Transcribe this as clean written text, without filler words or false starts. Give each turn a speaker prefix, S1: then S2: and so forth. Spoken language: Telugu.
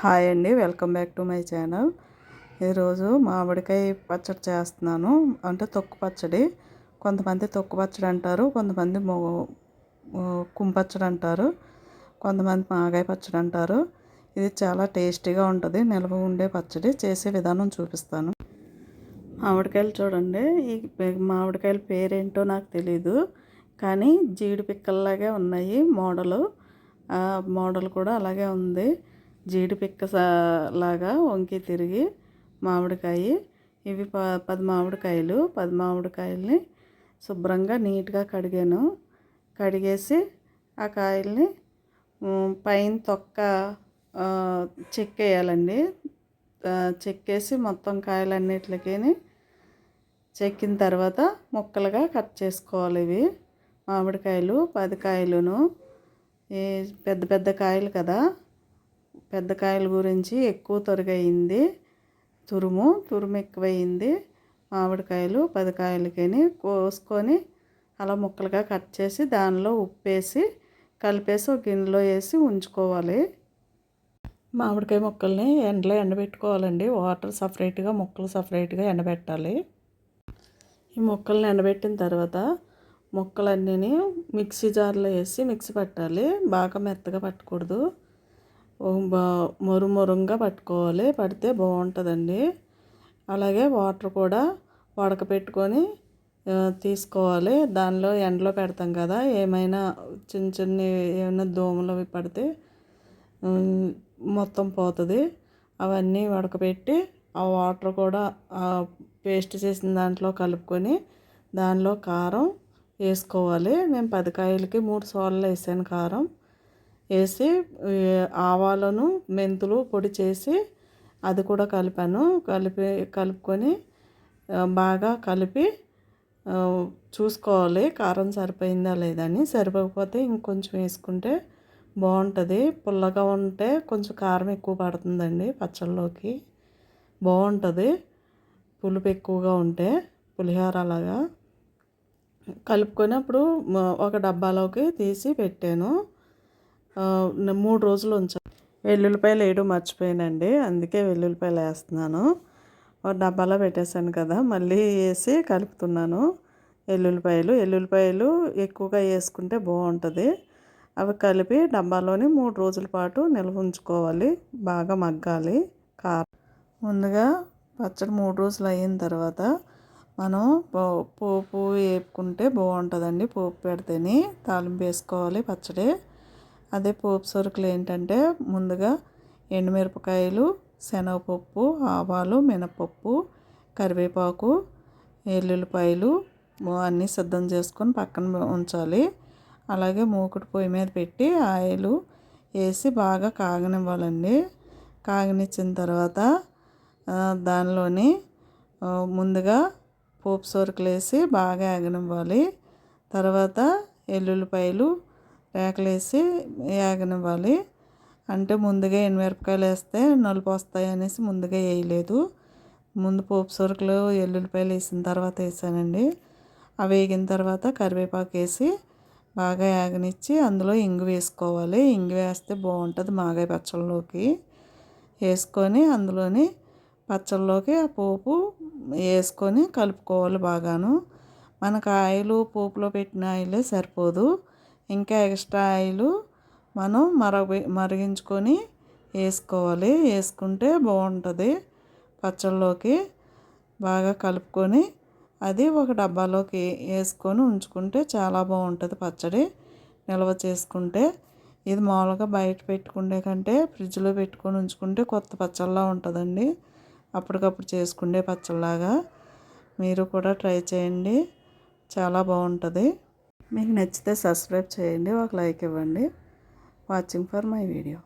S1: హాయ్ అండి, welcome back to my channel. ఈరోజు మామిడికాయ పచ్చడి చేస్తున్నాను. అంటే తొక్కు పచ్చడి. కొంతమంది తొక్కు పచ్చడి అంటారు, కొంతమంది కుంపచ్చడి అంటారు, కొంతమంది మాగాయ పచ్చడి అంటారు. ఇది చాలా టేస్టీగా ఉంటుంది. నిల్వ ఉండే పచ్చడి. చేసే విధానం చూపిస్తాను. మామిడికాయలు చూడండి. ఈ మామిడికాయల పేరేంటో నాకు తెలీదు, కానీ జీడి పిక్కల్లాగే ఉన్నాయి. మోడల్ కూడా అలాగే ఉంది. జీడి పిక్క లాగా వంకి తిరిగి మామిడికాయ. ఇవి 10 మామిడికాయలు. 10 మామిడికాయలని శుభ్రంగా నీట్గా కడిగాను. కడిగేసి ఆ కాయల్ని పైన తొక్క చెక్కేయాలండి. చెక్కేసి మొత్తం కాయలన్నిటికి చెక్కిన తర్వాత ముక్కలుగా కట్ చేసుకోవాలి. ఇవి మామిడికాయలు 10 కాయలును. ఈ పెద్ద పెద్ద కాయలు కదా, పెద్ద కాయల గురించి ఎక్కువ తొరిగయింది. తురుము ఎక్కువయింది. మామిడికాయలు 10 కాయలకి కోసుకొని అలా ముక్కలుగా కట్ చేసి దానిలో ఉప్పేసి కలిపేసి ఒక గిన్నెలో వేసి ఉంచుకోవాలి. మామిడికాయ ముక్కల్ని ఎండలో ఎండబెట్టుకోవాలండి. వాటర్ సపరేట్గా, ముక్కలు సపరేట్గా ఎండబెట్టాలి. ఈ ముక్కల్ని ఎండబెట్టిన తర్వాత ముక్కలన్నీ మిక్సీ జార్లో వేసి మిక్సీ పట్టాలి. బాగా మెత్తగా పట్టకూడదు, మొరుగా పట్టుకోవాలి. పడితే బాగుంటుందండి. అలాగే వాటర్ కూడా ఉడకపెట్టుకొని తీసుకోవాలి. దానిలో ఎండలో పెడతాం కదా, ఏమైనా ఏమైనా దోమలు అవి పడితే మొత్తం పోతుంది. అవన్నీ ఉడకపెట్టి ఆ వాటర్ కూడా పేస్ట్ చేసిన దాంట్లో కలుపుకొని దానిలో కారం వేసుకోవాలి. నేను 10 కాయలకి 3 సార్లు వేసాను కారం. వేసి ఆవాలను మెంతులు పొడి చేసి అది కూడా కలిపాను. కలుపుకొని బాగా కలిపి చూసుకోవాలి కారం సరిపోయిందా లేదని. సరిపోకపోతే ఇంకొంచెం వేసుకుంటే బాగుంటుంది. పుల్లగా ఉంటే కొంచెం కారం ఎక్కువ పడుతుందండి పచ్చళ్ళలోకి, బాగుంటుంది. పులుపు ఎక్కువగా ఉంటే పులిహోర అలాగా కలుపుకొని అప్పుడు ఒక డబ్బాలోకి తీసి పెట్టాను. 3 రోజులు ఉంచాను. వెల్లుల్లిపాయలు వేయడం మర్చిపోయానండి, అందుకే వెల్లుల్లిపాయలు వేస్తున్నాను. ఒక డబ్బాలో పెట్టేశాను కదా, మళ్ళీ వేసి కలుపుతున్నాను. వెల్లుల్లిపాయలు ఎక్కువగా వేసుకుంటే బాగుంటుంది. అవి కలిపి డబ్బాలోని 3 రోజుల పాటు నిల్వ ఉంచుకోవాలి. బాగా మగ్గాలి కారం. ముందుగా పచ్చడి 3 రోజులు అయిన తర్వాత మనం పోపు వేపుకుంటే బాగుంటుందండి. పోపు పెడితేనే తాలింపు వేసుకోవాలి పచ్చడి. అదే పోపు సరుకులు ఏంటంటే ముందుగా ఎండుమిరపకాయలు, శనగపప్పు, ఆవాలు, మినపప్పు, కరివేపాకు, వెల్లుల్లిపాయలు అన్నీ సిద్ధం చేసుకొని పక్కన ఉంచాలి. అలాగే మూకుడు పొయ్యి మీద పెట్టి ఆయిల్ వేసి బాగా కాగనివ్వాలండి. కాగనిచ్చిన తర్వాత దానిలోని ముందుగా పోపు సరుకులు వేసి బాగా ఆగనివ్వాలి. తర్వాత వెల్లుల్లిపాయలు రేకలేసి వేగనివ్వాలి. అంటే ముందుగా ఎండుమిరపకాయలు వేస్తే నలుపు వస్తాయి అనేసి ముందుగా వేయలేదు. ముందు పోపు సరుకులు వెల్లుల్లిపాయలు వేసిన తర్వాత వేసానండి. అవి వేగిన తర్వాత కరివేపాకు వేసి బాగా వేగనిచ్చి అందులో ఇంగు వేసుకోవాలి. ఇంగు వేస్తే బాగుంటుంది మాగాయ పచ్చళ్ళలోకి. వేసుకొని అందులోని పచ్చళ్ళలోకి ఆ పోపు వేసుకొని కలుపుకోవాలి బాగాను. మనకు ఆయిల్ పోపులో పెట్టిన ఆయిలే సరిపోదు, ఇంకా ఎక్స్ట్రా ఆయిల్ మనం మరిగించుకొని వేసుకోవాలి. వేసుకుంటే బాగుంటుంది పచ్చళ్ళలోకి. బాగా కలుపుకొని అది ఒక డబ్బాలోకి వేసుకొని ఉంచుకుంటే చాలా బాగుంటుంది పచ్చడి. నిల్వ చేసుకుంటే ఇది మామూలుగా బయట పెట్టుకునే కంటే ఫ్రిడ్జ్లో పెట్టుకొని ఉంచుకుంటే కొత్త పచ్చళ్ళలా ఉంటుందండి. అప్పటికప్పుడు చేసుకునే పచ్చళ్ళలాగా మీరు కూడా ట్రై చేయండి, చాలా బాగుంటుంది. మీకు నచ్చితే సబ్స్క్రైబ్ చేయండి, ఒక లైక్ ఇవ్వండి. Watching for my video.